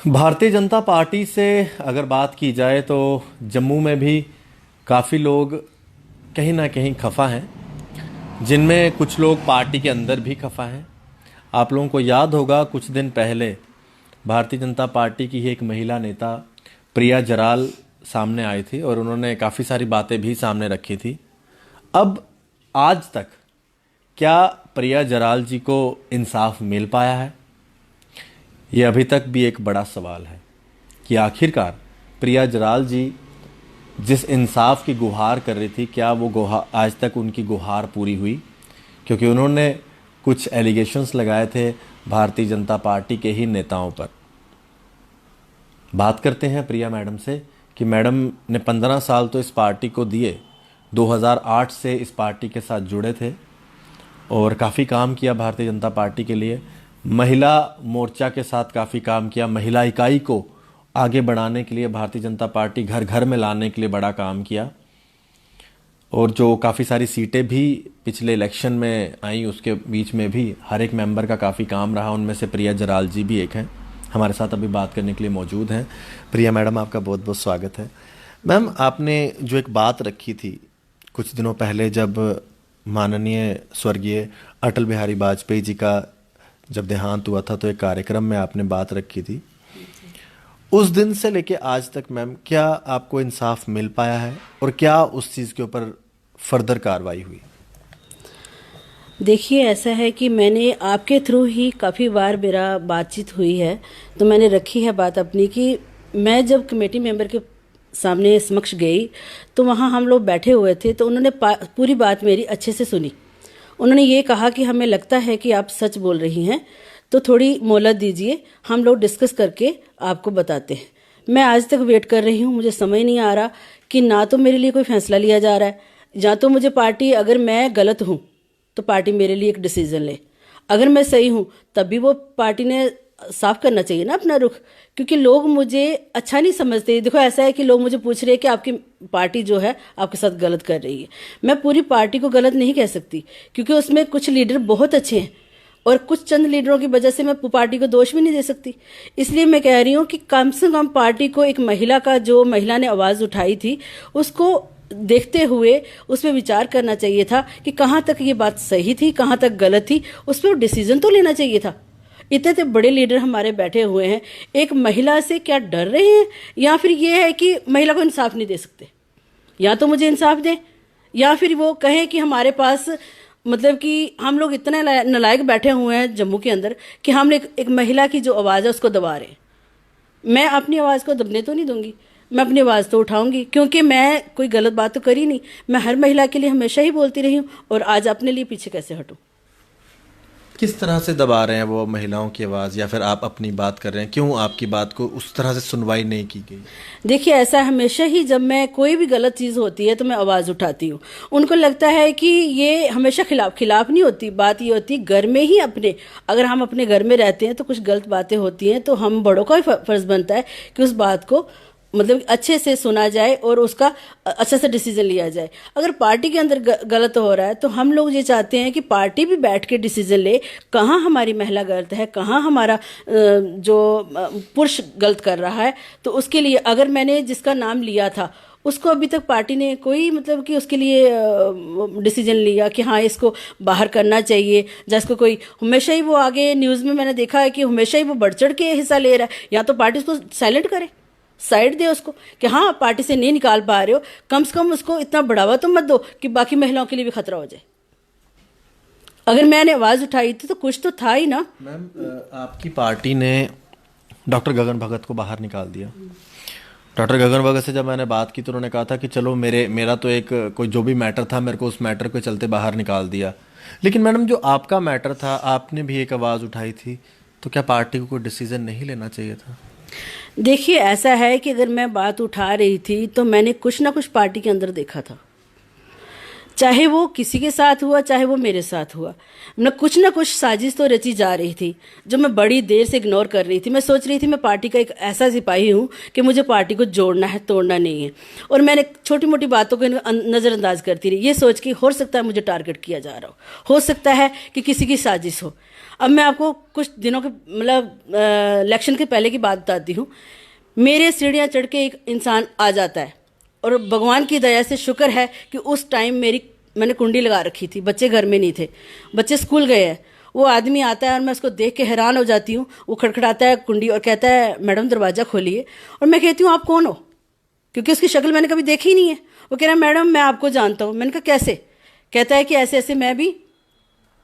Bharatiya Janata party से अगर बात की जाए तो जम्मू में भी काफ़ी लोग कहीं ना कहीं खफा हैं, जिनमें कुछ लोग पार्टी के अंदर भी खफा हैं। आप लोगों को याद होगा कुछ दिन पहले भारतीय जनता पार्टी की ही एक महिला नेता प्रिया जराल सामने आई थी और उन्होंने काफ़ी सारी बातें भी सामने रखी थी। अब आज तक क्या प्रिया जराल जी को इंसाफ मिल पाया है? ये अभी तक भी एक बड़ा सवाल है कि आखिरकार प्रिया जराल जी जिस इंसाफ की गुहार कर रही थी, क्या वो गुहार आज तक उनकी गुहार पूरी हुई? क्योंकि उन्होंने कुछ एलिगेशंस लगाए थे भारतीय जनता पार्टी के ही नेताओं पर। बात करते हैं प्रिया मैडम से कि मैडम ने 15 साल तो इस पार्टी को दिए, 2008 से इस पार्टी के साथ जुड़े थे और काफ़ी काम किया भारतीय जनता पार्टी के लिए। महिला मोर्चा के साथ काफ़ी काम किया, महिला इकाई को आगे बढ़ाने के लिए भारतीय जनता पार्टी घर घर में लाने के लिए बड़ा काम किया। और जो काफ़ी सारी सीटें भी पिछले इलेक्शन में आई, उसके बीच में भी हर एक मेंबर का काफ़ी काम रहा। उनमें से प्रिया जराल जी भी एक हैं, हमारे साथ अभी बात करने के लिए मौजूद हैं। प्रिया मैडम, आपका बहुत बहुत स्वागत है। मैम, आपने जो एक बात रखी थी कुछ दिनों पहले, जब माननीय स्वर्गीय अटल बिहारी वाजपेयी जी का जब देहांत हुआ था, तो एक कार्यक्रम में आपने बात रखी थी। उस दिन से लेके आज तक मैम, क्या आपको इंसाफ मिल पाया है और क्या उस चीज़ के ऊपर फर्दर कार्रवाई हुई? देखिए, ऐसा है कि मैंने आपके थ्रू ही काफ़ी बार मेरा बातचीत हुई है, तो मैंने रखी है बात अपनी कि मैं जब कमेटी मेंबर के सामने समक्ष गई तो वहाँ हम लोग बैठे हुए थे, तो उन्होंने पूरी बात मेरी अच्छे से सुनी। उन्होंने ये कहा कि हमें लगता है कि आप सच बोल रही हैं, तो थोड़ी मोहलत दीजिए, हम लोग डिस्कस करके आपको बताते हैं। मैं आज तक वेट कर रही हूँ, मुझे समझ नहीं आ रहा कि ना तो मेरे लिए कोई फैसला लिया जा रहा है, या तो मुझे पार्टी, अगर मैं गलत हूँ तो पार्टी मेरे लिए एक डिसीजन ले, अगर मैं सही हूँ तब भी वो पार्टी ने साफ करना चाहिए ना अपना रुख। क्योंकि लोग मुझे अच्छा नहीं समझते। देखो, ऐसा है कि लोग मुझे पूछ रहे हैं कि आपकी पार्टी जो है आपके साथ गलत कर रही है। मैं पूरी पार्टी को गलत नहीं कह सकती, क्योंकि उसमें कुछ लीडर बहुत अच्छे हैं और कुछ चंद लीडरों की वजह से मैं पार्टी को दोष भी नहीं दे सकती। इसलिए मैं कह रही हूँ कि कम से कम पार्टी को एक महिला का, जो महिला ने आवाज़ उठाई थी, उसको देखते हुए उस पर विचार करना चाहिए था कि कहाँ तक ये बात सही थी, कहाँ तक गलत थी, उस पर डिसीजन तो लेना चाहिए था। इतने तो बड़े लीडर हमारे बैठे हुए हैं, एक महिला से क्या डर रहे हैं, या फिर ये है कि महिला को इंसाफ नहीं दे सकते? या तो मुझे इंसाफ दें, या फिर वो कहें कि हमारे पास, मतलब कि हम लोग इतने नालायक बैठे हुए हैं जम्मू के अंदर कि हम एक महिला की जो आवाज़ है उसको दबा रहे हैं। मैं अपनी आवाज़ को दबने तो नहीं दूंगी, मैं अपनी आवाज़ तो उठाऊंगी, क्योंकि मैं कोई गलत बात तो करी नहीं। मैं हर महिला के लिए हमेशा ही बोलती रही हूँ, और आज अपने लिए पीछे कैसे हटूँ? किस तरह से दबा रहे हैं वो महिलाओं की आवाज़, या फिर आप अपनी बात कर रहे हैं? क्यों आपकी बात को उस तरह से सुनवाई नहीं की गई? देखिए, ऐसा हमेशा ही जब मैं कोई भी गलत चीज़ होती है तो मैं आवाज़ उठाती हूँ। उनको लगता है कि ये हमेशा खिलाफ नहीं होती। बात ये होती है घर में ही अपने, अगर हम अपने घर में रहते हैं तो कुछ गलत बातें होती हैं, तो हम बड़ों का भी फर्ज बनता है कि उस बात को, मतलब अच्छे से सुना जाए और उसका अच्छे से डिसीजन लिया जाए। अगर पार्टी के अंदर गलत हो रहा है तो हम लोग ये चाहते हैं कि पार्टी भी बैठ के डिसीजन ले, कहाँ हमारी महिला गलत है, कहाँ हमारा जो पुरुष गलत कर रहा है। तो उसके लिए अगर मैंने जिसका नाम लिया था उसको अभी तक पार्टी ने कोई, मतलब कि उसके लिए डिसीजन लिया कि हाँ इसको बाहर करना चाहिए, जिसको कोई, हमेशा ही वो आगे न्यूज़ में मैंने देखा है कि हमेशा ही वो बढ़ चढ़ के हिस्सा ले रहा है। या तो पार्टी उसको साइलेंट करे, साइड दे उसको कि हाँ पार्टी से नहीं निकाल पा रहे हो, कम से कम उसको इतना बढ़ावा तो मत दो कि बाकी महिलाओं के लिए भी खतरा हो जाए। अगर मैंने आवाज़ उठाई थी तो कुछ तो था ही ना। मैम, आपकी पार्टी ने डॉक्टर गगन भगत को बाहर निकाल दिया। डॉक्टर गगन भगत से जब मैंने बात की तो उन्होंने कहा था कि चलो मेरा तो एक कोई जो भी मैटर था, मेरे को उस मैटर के चलते बाहर निकाल दिया। लेकिन मैडम, जो आपका मैटर था, आपने भी एक आवाज़ उठाई थी, तो क्या पार्टी को कोई डिसीजन नहीं लेना चाहिए था? देखिए, ऐसा है कि अगर मैं बात उठा रही थी तो मैंने कुछ ना कुछ पार्टी के अंदर देखा था। चाहे वो किसी के साथ हुआ, चाहे वो मेरे साथ हुआ, ना कुछ साजिश तो रची जा रही थी, जो मैं बड़ी देर से इग्नोर कर रही थी। मैं सोच रही थी मैं पार्टी का एक ऐसा सिपाही हूँ कि मुझे पार्टी को जोड़ना है, तोड़ना नहीं है। और मैंने छोटी मोटी बातों को नज़रअंदाज करती रही, ये सोच के हो सकता है मुझे टारगेट किया जा रहा हो सकता है कि किसी की साजिश हो। अब मैं आपको कुछ दिनों के मतलब इलेक्शन के पहले की बात बताती हूँ। मेरे सीढ़ियाँ चढ़ के एक इंसान आ जाता है, और भगवान की दया से शुक्र है कि उस टाइम मैंने कुंडी लगा रखी थी, बच्चे घर में नहीं थे, बच्चे स्कूल गए हैं। वो आदमी आता है और मैं उसको देख के हैरान हो जाती हूँ। वो खड़खड़ाता है कुंडी और कहता है मैडम दरवाज़ा खोलिए। और मैं कहती हूँ आप कौन हो, क्योंकि उसकी शक्ल मैंने कभी देखी ही नहीं है। वो कह रहा है मैडम मैं आपको जानता हूँ। मैंने कहा कैसे? कहता है कि ऐसे ऐसे मैं भी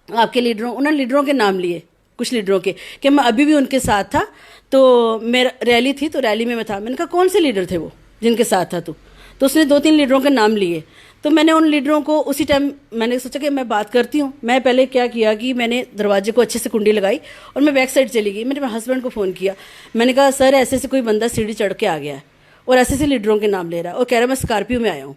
आपके लीडरों, उन्होंने लीडरों के नाम लिए, कुछ लीडरों के, कि मैं अभी भी उनके साथ था। तो मेरा रैली थी तो रैली में मैं था। मैंने कहा कौन से लीडर थे वो जिनके साथ था तू? तो उसने 2-3 लीडरों के नाम लिए। तो मैंने उन लीडरों को उसी टाइम मैंने सोचा कि मैं बात करती हूँ। मैं पहले क्या किया कि मैंने दरवाजे को अच्छे से कुंडी लगाई और मैं बैक साइड चली गई। मैंने अपने हस्बैंड को फ़ोन किया। मैंने कहा सर ऐसे ऐसे कोई बंदा सीढ़ी चढ़ के आ गया है और ऐसे ऐसे लीडरों के नाम ले रहा है और कह रहा है मैं स्कॉर्पियो में आया हूँ।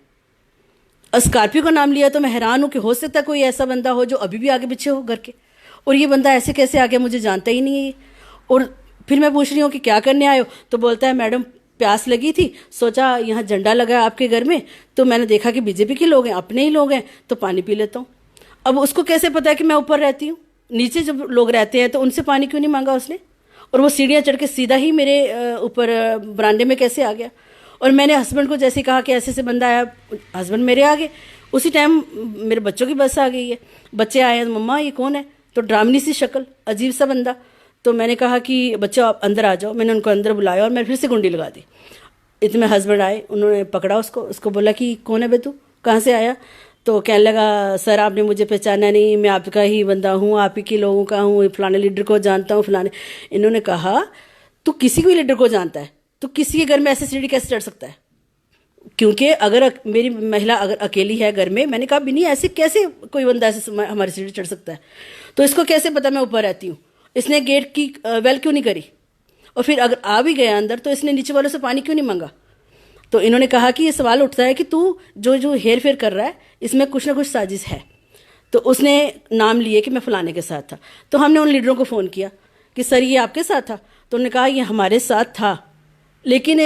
और स्कॉर्पियो का नाम लिया तो मैं हैरान हूँ कि हो सकता है कोई ऐसा बंदा हो जो अभी भी आगे पीछे हो घर के, और ये बंदा ऐसे कैसे आ गया, मुझे जानता ही नहीं है ये। और फिर मैं पूछ रही हूँ कि क्या करने आए हो? तो बोलता है मैडम प्यास लगी थी, सोचा यहाँ झंडा लगा है आपके घर में, तो मैंने देखा कि बीजेपी के लोग हैं, अपने ही लोग हैं, तो पानी पी लेता हूँ। अब उसको कैसे पता है कि मैं ऊपर रहती हूँ? नीचे जब लोग रहते हैं तो उनसे पानी क्यों नहीं मांगा उसने? और वो सीढ़ियाँ चढ़ के सीधा ही मेरे ऊपर बरामदे में कैसे आ गया? और मैंने हस्बैंड को जैसे कहा कि ऐसे ऐसे बंदा आया, हस्बैंड मेरे आगे। उसी टाइम मेरे बच्चों की बस आ गई है, बच्चे आए हैं, मम्मा ये कौन है? तो ड्रामनी सी शक्ल, अजीब सा बंदा। तो मैंने कहा कि बच्चों आप अंदर आ जाओ। मैंने उनको अंदर बुलाया और मैं फिर से कुंडी लगा दी। इतने हस्बैंड आए, उन्होंने पकड़ा उसको बोला कि कौन है बे तू, कहाँ से आया? तो कहने लगा सर आपने मुझे पहचाना नहीं, मैं आपका ही बंदा हूँ, आप ही के लोगों का हूँ, फलाने लीडर को जानता हूँ फलाने। इन्होंने कहा तू किसी भी लीडर को जानता है, तो किसी के घर में ऐसे सीढ़ी कैसे चढ़ सकता है? क्योंकि अगर मेरी महिला अगर अकेली है घर में, मैंने कहा भी नहीं ऐसे कैसे कोई बंदा ऐसे हमारी सीढ़ी चढ़ सकता है? तो इसको कैसे पता मैं ऊपर रहती हूँ? इसने गेट की वेल क्यों नहीं करी? और फिर अगर आ भी गया अंदर तो इसने नीचे वालों से पानी क्यों नहीं मांगा? तो इन्होंने कहा कि ये सवाल उठता है कि तू जो हेर फेर कर रहा है इसमें कुछ ना कुछ साजिश है। तो उसने नाम लिए कि मैं फलाने के साथ था। तो हमने उन लीडरों को फ़ोन किया कि सर ये आपके साथ था? तो उन्होंने कहा ये हमारे साथ था, लेकिन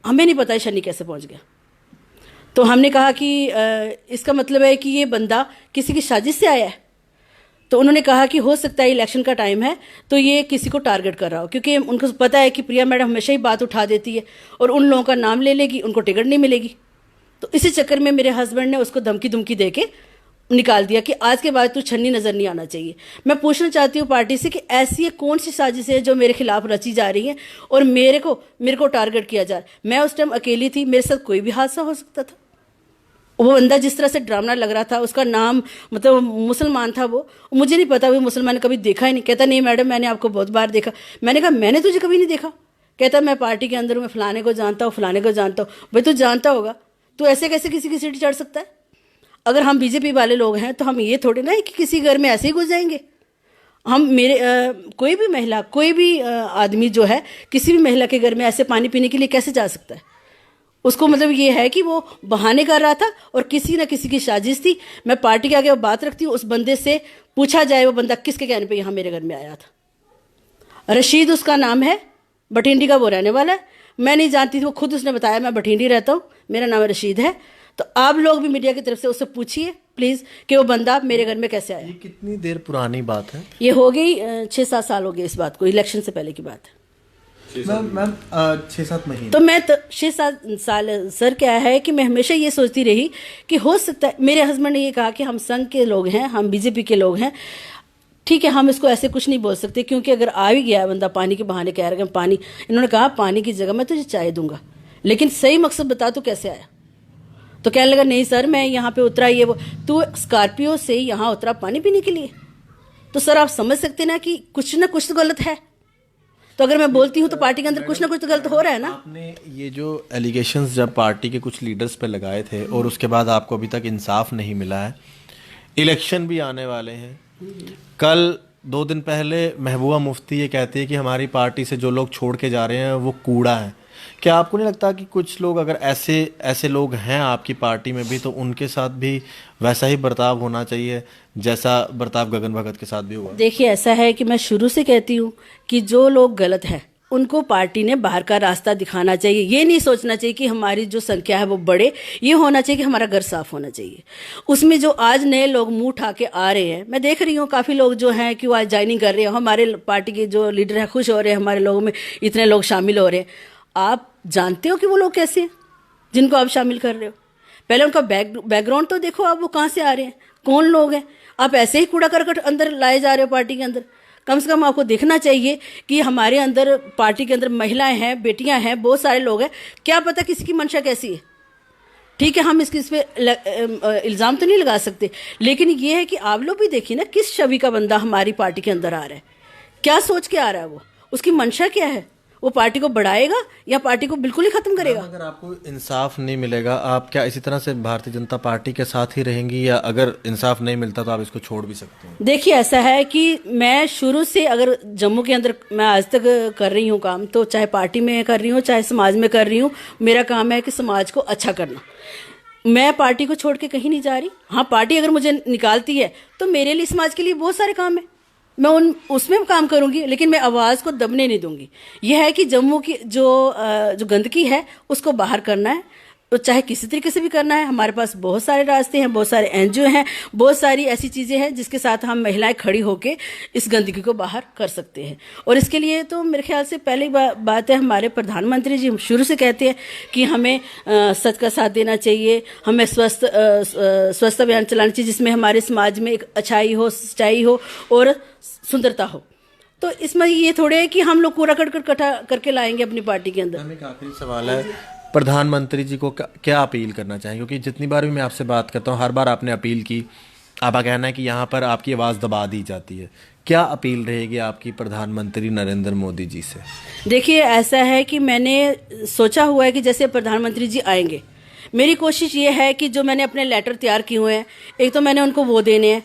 हमें नहीं पता शनि कैसे पहुंच गया। तो हमने कहा कि इसका मतलब है कि ये बंदा किसी की साजिश से आया है। तो उन्होंने कहा कि हो सकता है इलेक्शन का टाइम है तो ये किसी को टारगेट कर रहा हो, क्योंकि उनको पता है कि प्रिया मैडम हमेशा ही बात उठा देती है और उन लोगों का नाम ले लेगी, उनको टिकट नहीं मिलेगी। तो इसी चक्कर में मेरे हस्बैंड ने उसको धमकी दे के निकाल दिया कि आज के बाद तू छन्नी नज़र नहीं आना चाहिए। मैं पूछना चाहती हूँ पार्टी से कि ऐसी कौन सी साजिश है जो मेरे खिलाफ रची जा रही है और मेरे को टारगेट किया जा रहा है? मैं उस टाइम अकेली थी, मेरे साथ कोई भी हादसा हो सकता था। वो बंदा जिस तरह से ड्रामना लग रहा था, उसका नाम मतलब मुसलमान था वो, मुझे नहीं पता वो मुसलमान कभी देखा ही नहीं। कहता नहीं मैडम मैंने आपको बहुत बार देखा। मैंने कहा मैंने तुझे कभी नहीं देखा। कहता मैं पार्टी के अंदर मैं फलाने को जानता हूँ, फलाने को जानता हूँ। भाई तू जानता होगा, तू ऐसे कैसे किसी की सीढ़ी चढ़ सकता है? अगर हम बीजेपी वाले लोग हैं तो हम ये थोड़े ना कि किसी घर में ऐसे ही घुस जाएंगे। हम कोई भी महिला, कोई भी आदमी जो है किसी भी महिला के घर में ऐसे पानी पीने के लिए कैसे जा सकता है? उसको मतलब ये है कि वो बहाने कर रहा था और किसी ना किसी की साजिश थी। मैं पार्टी के आगे वो बात रखती हूँ, उस बंदे से पूछा जाए वो बंदा किसके कहने पे यहाँ मेरे घर में आया था। रशीद उसका नाम है, बठिंडी का वो रहने वाला है। मैं नहीं जानती थी, वो खुद उसने बताया मैं बठिंडी रहता हूँ, मेरा नाम रशीद है। तो आप लोग भी मीडिया की तरफ से उससे पूछिए प्लीज़ कि वो बंदा मेरे घर में कैसे आया। ये कितनी देर पुरानी बात है? ये हो गई 6-7 साल हो गए इस बात को, इलेक्शन से पहले की बात है। मैम 6-7 महीने। तो मैं 6-7 साल सर क्या है कि मैं हमेशा ये सोचती रही कि हो सकता है, मेरे हस्बैंड ने ये कहा कि हम संघ के लोग हैं, हम बीजेपी के लोग हैं, ठीक है हम इसको ऐसे कुछ नहीं बोल सकते, क्योंकि अगर आ भी गया बंदा पानी के बहाने कह रहा है पानी, इन्होंने कहा पानी की जगह मैं तुझे चाय दूंगा, लेकिन सही मकसद बता तू कैसे आया? तो कहने लगा नहीं सर मैं यहाँ पे उतरा, ये वो। तू स्कॉर्पियो से यहाँ उतरा पानी पीने के लिए? तो सर आप समझ सकते ना कि कुछ ना कुछ तो गलत है। तो अगर मैं बोलती हूँ तो पार्टी के अंदर कुछ ना कुछ तो गलत हो रहा है ना। आपने ये जो एलिगेशंस जब पार्टी के कुछ लीडर्स पे लगाए थे और उसके बाद आपको अभी तक इंसाफ नहीं मिला है, इलेक्शन भी आने वाले हैं, कल 2 दिन पहले महबूबा मुफ्ती ये कहती है कि हमारी पार्टी से जो लोग छोड़ के जा रहे हैं वो कूड़ा है। क्या आपको नहीं लगता कि कुछ लोग अगर ऐसे ऐसे लोग हैं आपकी पार्टी में भी, तो उनके साथ भी वैसा ही बर्ताव होना चाहिए जैसा बर्ताव गगन भगत के साथ भी हुआ? देखिए, ऐसा है कि मैं शुरू से कहती हूँ कि जो लोग गलत हैं उनको पार्टी ने बाहर का रास्ता दिखाना चाहिए। ये नहीं सोचना चाहिए कि हमारी जो संख्या है वो बढ़े, ये होना चाहिए कि हमारा घर साफ होना चाहिए। उसमें जो आज नए लोग मुंह उठा के आ रहे हैं, मैं देख रही हूँ काफ़ी लोग जो हैं कि वो आज ज्वाइनिंग कर रहे हैं, हमारे पार्टी के जो लीडर हैं खुश हो रहे हैं, हमारे लोगों में इतने लोग शामिल हो रहे हैं। आप जानते हो कि वो लोग कैसे हैं जिनको आप शामिल कर रहे हो? पहले उनका बैकग्राउंड तो देखो, आप वो कहाँ से आ रहे हैं, कौन लोग हैं। आप ऐसे ही कूड़ा करकट अंदर लाए जा रहे हो पार्टी के अंदर। कम से कम आपको देखना चाहिए कि हमारे अंदर पार्टी के अंदर महिलाएं हैं, बेटियां हैं, बहुत सारे लोग हैं। क्या पता किसी की मंशा कैसी है। ठीक है, हम इस पे इल्ज़ाम तो नहीं लगा सकते, लेकिन ये है कि आप लोग भी देखिए ना किस छवि का बंदा हमारी पार्टी के अंदर आ रहा है, क्या सोच के आ रहा है, वो उसकी मंशा क्या है। वो पार्टी को बढ़ाएगा या पार्टी को बिल्कुल ही खत्म करेगा? अगर आपको इंसाफ नहीं मिलेगा, आप क्या इसी तरह से भारतीय जनता पार्टी के साथ ही रहेंगी, या अगर इंसाफ नहीं मिलता तो आप इसको छोड़ भी सकते हैं? देखिए, ऐसा है कि मैं शुरू से अगर जम्मू के अंदर मैं आज तक कर रही हूँ काम, तो चाहे पार्टी में कर रही हूँ चाहे समाज में कर रही हूँ, मेरा काम है कि समाज को अच्छा करना। मैं पार्टी को छोड़ के कहीं नहीं जा रही। हाँ, पार्टी अगर मुझे निकालती है तो मेरे लिए समाज के लिए बहुत सारे काम है, मैं उसमें काम करूंगी, लेकिन मैं आवाज़ को दबने नहीं दूंगी। यह है कि जम्मू की जो गंदगी है उसको बाहर करना है, तो चाहे किसी तरीके से भी करना है। हमारे पास बहुत सारे रास्ते हैं, बहुत सारे एनजीओ हैं, बहुत सारी ऐसी चीज़ें हैं जिसके साथ हम महिलाएं खड़ी होकर इस गंदगी को बाहर कर सकते हैं। और इसके लिए तो मेरे ख्याल से पहली बात है, हमारे प्रधानमंत्री जी शुरू से कहते हैं कि हमें सच का साथ देना चाहिए, हमें स्वस्थ अभियान चलाना चाहिए जिसमें हमारे समाज में एक अच्छाई हो, सच्चाई हो और सुंदरता हो। तो इसमें ये थोड़े है कि हम लोग कूड़ा करकट इकट्ठा करके लाएंगे अपनी पार्टी के अंदर। एक आखिरी सवाल है, प्रधानमंत्री जी को क्या अपील करना चाहेंगे? क्योंकि जितनी बार भी मैं आपसे बात करता हूँ हर बार आपने अपील की, आपका कहना है कि यहाँ पर आपकी आवाज़ दबा दी जाती है। क्या अपील रहेगी आपकी प्रधानमंत्री नरेंद्र मोदी जी से? देखिए, ऐसा है कि मैंने सोचा हुआ है कि जैसे प्रधानमंत्री जी आएंगे, मेरी कोशिश ये है कि जो मैंने अपने लेटर तैयार किए हुए हैं, एक तो मैंने उनको वो देने हैं,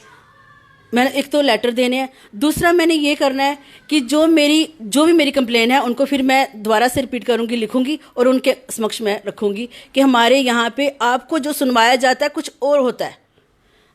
मैंने एक तो लेटर देने हैं, दूसरा मैंने ये करना है कि जो भी मेरी कंप्लेन है उनको फिर मैं दोबारा से रिपीट करूंगी, लिखूंगी और उनके समक्ष में रखूंगी कि हमारे यहाँ पे आपको जो सुनवाया जाता है कुछ और होता है,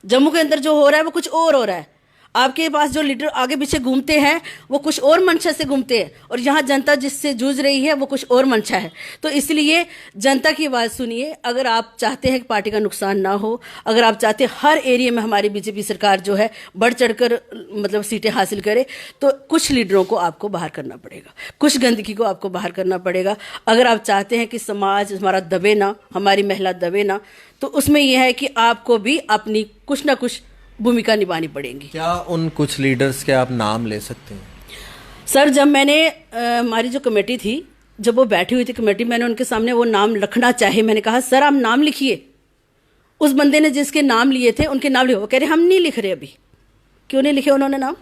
जम्मू के अंदर जो हो रहा है वो कुछ और हो रहा है। आपके पास जो लीडर आगे पीछे घूमते हैं वो कुछ और मंशा से घूमते हैं, और यहाँ जनता जिससे जूझ रही है वो कुछ और मंशा है। तो इसलिए जनता की आवाज़ सुनिए। अगर आप चाहते हैं कि पार्टी का नुकसान ना हो, अगर आप चाहते हैं हर एरिया में हमारी बीजेपी सरकार जो है बढ़ चढ़कर मतलब सीटें हासिल करे, तो कुछ लीडरों को आपको बाहर करना पड़ेगा, कुछ गंदगी को आपको बाहर करना पड़ेगा। अगर आप चाहते हैं कि समाज हमारा दबे ना, हमारी महिला दबे ना, तो उसमें यह है कि आपको भी अपनी कुछ ना कुछ भूमिका निभानी पड़ेगी। क्या उन कुछ लीडर्स के आप नाम ले सकते हैं? सर, जब मैंने हमारी जो कमेटी थी, जब वो बैठी हुई थी कमेटी, मैंने उनके सामने वो नाम रखना चाहे, मैंने कहा सर आप नाम लिखिए। उस बंदे ने जिसके नाम लिए थे उनके नाम लिए, वो कह रहे हम नहीं लिख रहे अभी। क्यों नहीं लिखे उन्होंने नाम?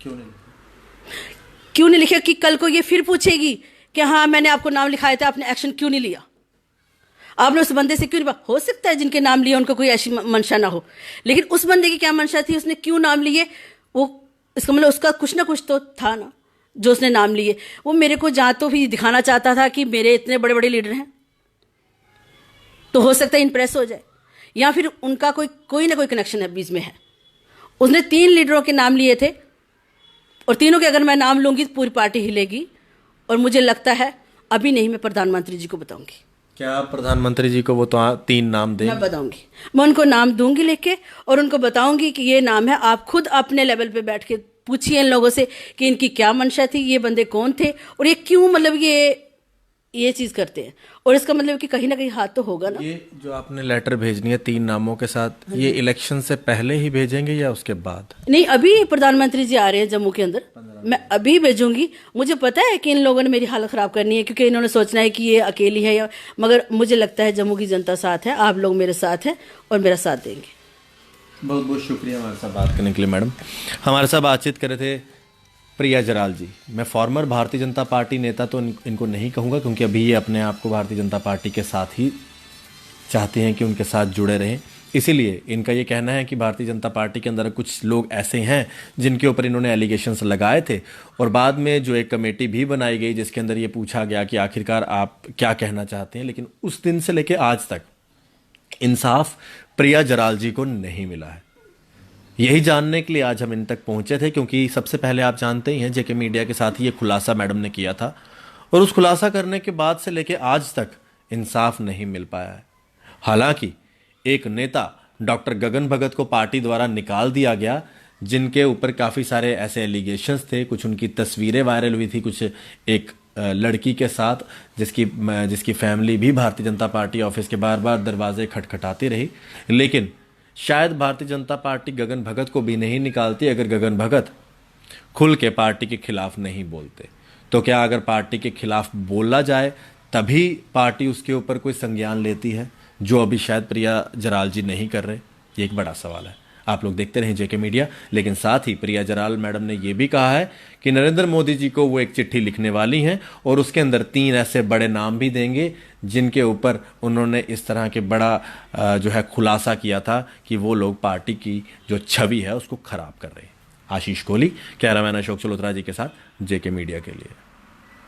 क्यों नहीं लिखे कि कल को ये फिर पूछेगी कि हाँ मैंने आपको नाम लिखाया था, आपने एक्शन क्यों नहीं लिया, आपने उस बंदे से क्यों नहीं? हो सकता है जिनके नाम लिए उनको कोई ऐसी मंशा ना हो, लेकिन उस बंदे की क्या मंशा थी, उसने क्यों नाम लिए, वो इसका मतलब उसका कुछ ना कुछ तो था ना जो उसने नाम लिए। वो मेरे को जहाँ तो भी दिखाना चाहता था कि मेरे इतने बड़े बड़े लीडर हैं, तो हो सकता है इम्प्रेस हो जाए, या फिर उनका कोई ना कोई कनेक्शन है बीच में है। उसने 3 लीडरों के नाम लिए थे, और तीनों के अगर मैं नाम लूंगी तो पूरी पार्टी हिलेगी, और मुझे लगता है अभी नहीं, मैं प्रधानमंत्री जी को बताऊंगी। क्या आप प्रधानमंत्री जी को वो तो 3 नाम दें? मैं बताऊंगी, मैं उनको नाम दूंगी लिख के, और उनको बताऊंगी कि ये नाम है। आप खुद अपने लेवल पे बैठ के पूछिए इन लोगों से कि इनकी क्या मंशा थी, ये बंदे कौन थे, और ये क्यों मतलब ये चीज़ करते हैं। और इसका मतलब कि कहीं ना कहीं हाथ तो होगा ना। ये जो आपने लेटर भेजनी है 3 नामों के साथ, ये इलेक्शन से पहले ही भेजेंगे या उसके बाद? नहीं, अभी प्रधानमंत्री जी आ रहे हैं जम्मू के अंदर, मैं अभी भेजूंगी। मुझे पता है कि इन लोगों ने मेरी हालत ख़राब करनी है, क्योंकि इन्होंने सोचना है कि ये अकेली है, मगर मुझे लगता है जम्मू की जनता साथ है, आप लोग मेरे साथ हैं और मेरा साथ देंगे। बहुत बहुत शुक्रिया हमारे साथ बात करने के लिए मैडम। हमारे साथ बातचीत कर रहे थे प्रिया जराल जी। मैं फॉर्मर भारतीय जनता पार्टी नेता तो इनको नहीं कहूँगा, क्योंकि अभी ये अपने आप को भारतीय जनता पार्टी के साथ ही चाहते हैं कि उनके साथ जुड़े रहें, इसीलिए इनका ये कहना है कि भारतीय जनता पार्टी के अंदर कुछ लोग ऐसे हैं जिनके ऊपर इन्होंने एलिगेशंस लगाए थे, और बाद में जो एक कमेटी भी बनाई गई जिसके अंदर ये पूछा गया कि आखिरकार आप क्या कहना चाहते हैं, लेकिन उस दिन से लेकर आज तक इंसाफ प्रिया जराल जी को नहीं मिला है। यही जानने के लिए आज हम इन तक पहुंचे थे, क्योंकि सबसे पहले आप जानते ही हैं जेके मीडिया के साथ ही ये खुलासा मैडम ने किया था, और उस खुलासा करने के बाद से लेकर आज तक इंसाफ नहीं मिल पाया है। हालांकि एक नेता डॉक्टर गगन भगत को पार्टी द्वारा निकाल दिया गया, जिनके ऊपर काफ़ी सारे ऐसे एलिगेशंस थे, कुछ उनकी तस्वीरें वायरल हुई थी, कुछ एक लड़की के साथ जिसकी फैमिली भी भारतीय जनता पार्टी ऑफिस के बार बार दरवाजे खटखटाती रही, लेकिन शायद भारतीय जनता पार्टी गगन भगत को भी नहीं निकालती अगर गगन भगत खुल के पार्टी के खिलाफ नहीं बोलते। तो क्या अगर पार्टी के खिलाफ बोला जाए तभी पार्टी उसके ऊपर कोई संज्ञान लेती है, जो अभी शायद प्रिया जराल जी नहीं कर रहे? ये एक बड़ा सवाल है। आप लोग देखते रहें जेके मीडिया। लेकिन साथ ही प्रिया जराल मैडम ने यह भी कहा है कि नरेंद्र मोदी जी को वो एक चिट्ठी लिखने वाली हैं, और उसके अंदर 3 ऐसे बड़े नाम भी देंगे जिनके ऊपर उन्होंने इस तरह के बड़ा जो है खुलासा किया था कि वो लोग पार्टी की जो छवि है उसको खराब कर रहे हैं। आशीष कोहली, कैमरामैन अशोक चलोत्रा जी के साथ जेके मीडिया के लिए।